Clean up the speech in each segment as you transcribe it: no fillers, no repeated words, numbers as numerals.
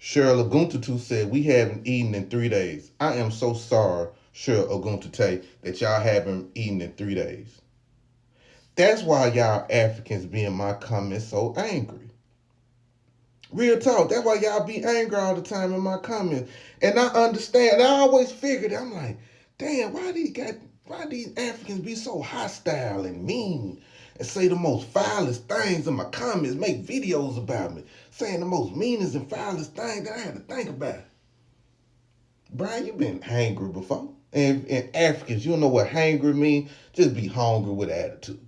Cheryl Aguntutu said, we haven't eaten in 3 days. I am so sorry, Cheryl Aguntutu, that y'all haven't eaten in 3 days. That's why y'all Africans be in my comments so angry. Real talk. That's why y'all be angry all the time in my comments. And I understand. I always figured, I'm like, damn, why these Africans be so hostile and mean and say the most vilest things in my comments, make videos about me, saying the most meanest and vilest things that I had to think about. Brian, you been hangry before. And Africans, you don't know what hangry mean? Just be hungry with attitude.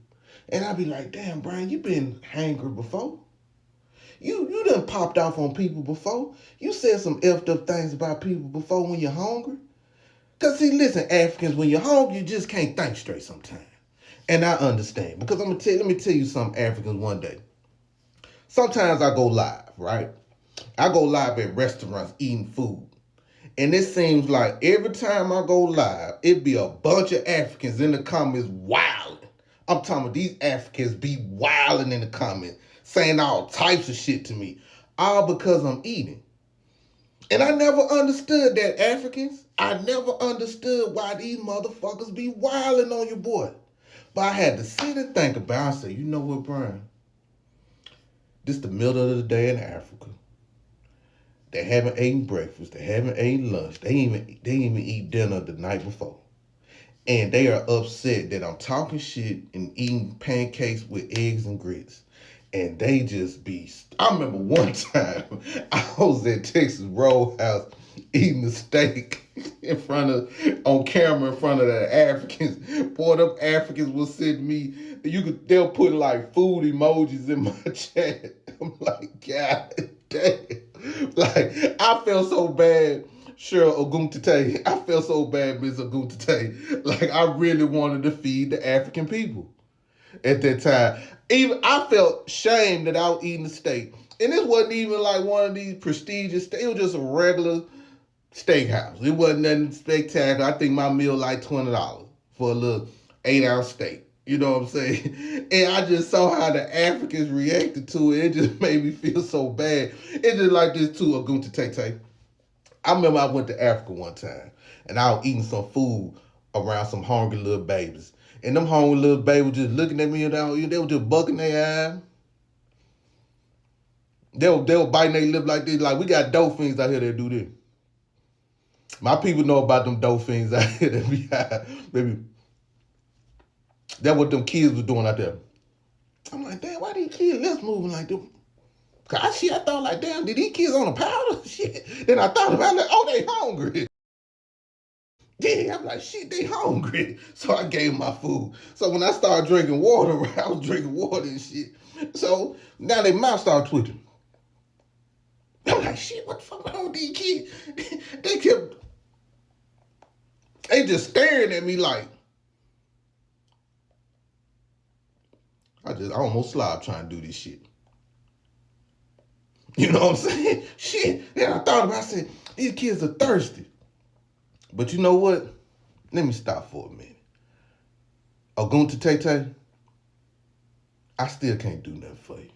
And I be like, damn, Brian, you been hangry before. You done popped off on people before. You said some effed up things about people before when you're hungry. Cause see, listen, Africans, when you're hungry, you just can't think straight sometimes. And I understand. Because let me tell you something, Africans, one day. Sometimes I go live, right? I go live at restaurants eating food. And it seems like every time I go live, it be a bunch of Africans in the comments wilding. I'm talking about these Africans be wilding in the comments, saying all types of shit to me, all because I'm eating. And I never understood that, Africans. I never understood why these motherfuckers be wilding on your boy. But I had to sit and think about it. I said, you know what, Brian? This the middle of the day in Africa. They haven't eaten breakfast. They haven't eaten lunch. They didn't even eat dinner the night before. And they are upset that I'm talking shit and eating pancakes with eggs and grits. And they just be... I remember one time I was at Texas Roadhouse eating a steak on camera in front of the Africans. Boy, them Africans will send me... They'll put like food emojis in my chat. I'm like, God damn. Like, I felt so bad. Cheryl Oguntate. I felt so bad, Miss Oguntate. Like, I really wanted to feed the African people at that time. Even I felt shame that I was eating the steak. And this wasn't even like one of these prestigious steaks. It was just a regular steakhouse. It wasn't nothing spectacular. I think my meal like $20 for a little 8-ounce steak. You know what I'm saying? And I just saw how the Africans reacted to it. It just made me feel so bad. It's just like this too, Oguntate. I remember I went to Africa one time, and I was eating some food around some hungry little babies. And them hungry little babies just looking at me, and they were just bucking their eye. They were biting their lip like this, like, we got dolphins out here that do this. My people know about them dolphins out here that be high. Baby, that's what them kids was doing out there. I'm like, damn, why these kids' lips moving like them? Cause I thought like, damn, did these kids on the powder? Shit. Then I thought about it, like, oh, they hungry. Yeah, I'm like, shit, they hungry. So I gave them my food. So when I started drinking water, I was drinking water and shit. So now their mouth started twitching. I'm like, shit, what the fuck wrong with these kids? They just staring at me like, I almost slobbed trying to do this shit. You know what I'm saying? Shit. Then I thought about it, I said, these kids are thirsty. But you know what? Let me stop for a minute. Oguntate, I still can't do nothing for you.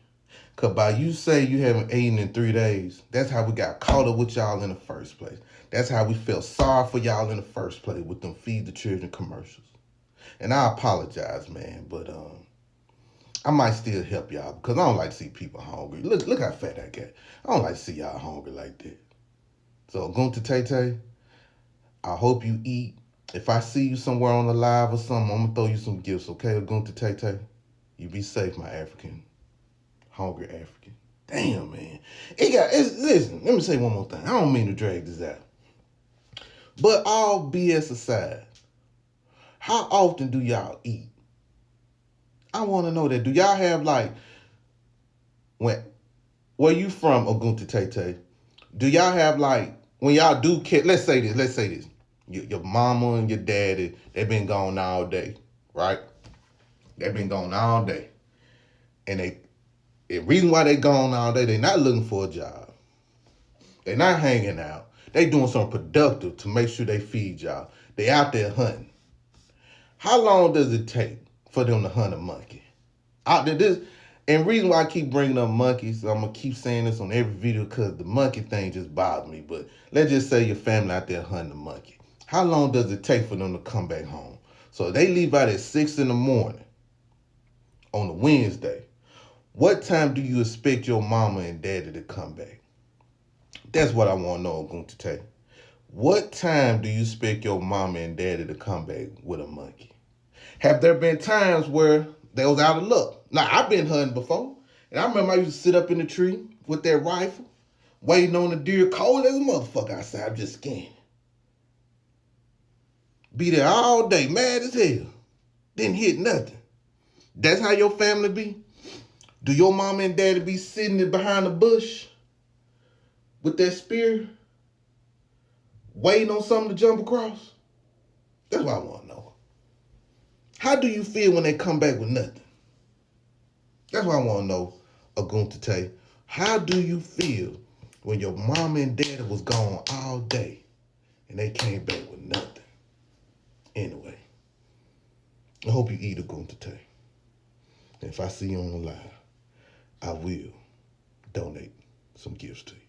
Because by you say you haven't eaten in 3 days, that's how we got caught up with y'all in the first place. That's how we felt sorry for y'all in the first place with them Feed the Children commercials. And I apologize, man, but I might still help y'all because I don't like to see people hungry. Look how fat I got. I don't like to see y'all hungry like that. So, Oguntate, I hope you eat. If I see you somewhere on the live or something, I'm going to throw you some gifts, okay, Oguntate? You be safe, my hungry African. Damn, man. Listen, let me say one more thing. I don't mean to drag this out. But all BS aside, how often do y'all eat? I want to know that. Do y'all have like, where you from, Oguntate? Do y'all have like, when y'all do let's say this. Your mama and your daddy, they've been gone all day, right? They've been gone all day. And the reason why they gone all day, they're not looking for a job. They're not hanging out. They doing something productive to make sure they feed y'all. They out there hunting. How long does it take for them to hunt a monkey? And reason why I keep bringing up monkeys, I'm going to keep saying this on every video because the monkey thing just bothers me. But let's just say your family out there hunting a monkey. How long does it take for them to come back home? So they leave out at 6 in the morning on a Wednesday. What time do you expect your mama and daddy to come back? That's what I want to know, Gunta Tay. What time do you expect your mama and daddy to come back with a monkey? Have there been times where they was out of luck? Now, I've been hunting before, and I remember I used to sit up in the tree with that rifle, waiting on the deer, cold as a motherfucker outside, just scanning. Be there all day, mad as hell. Didn't hit nothing. That's how your family be? Do your mama and daddy be sitting behind a bush with that spear, waiting on something to jump across? That's what I want to know. How do you feel when they come back with nothing? That's what I want to know, Gunta Tay. How do you feel when your mama and daddy was gone all day and they came back with nothing? Anyway, I hope you eat Gunta Tay. And if I see you on the live, I will donate some gifts to you.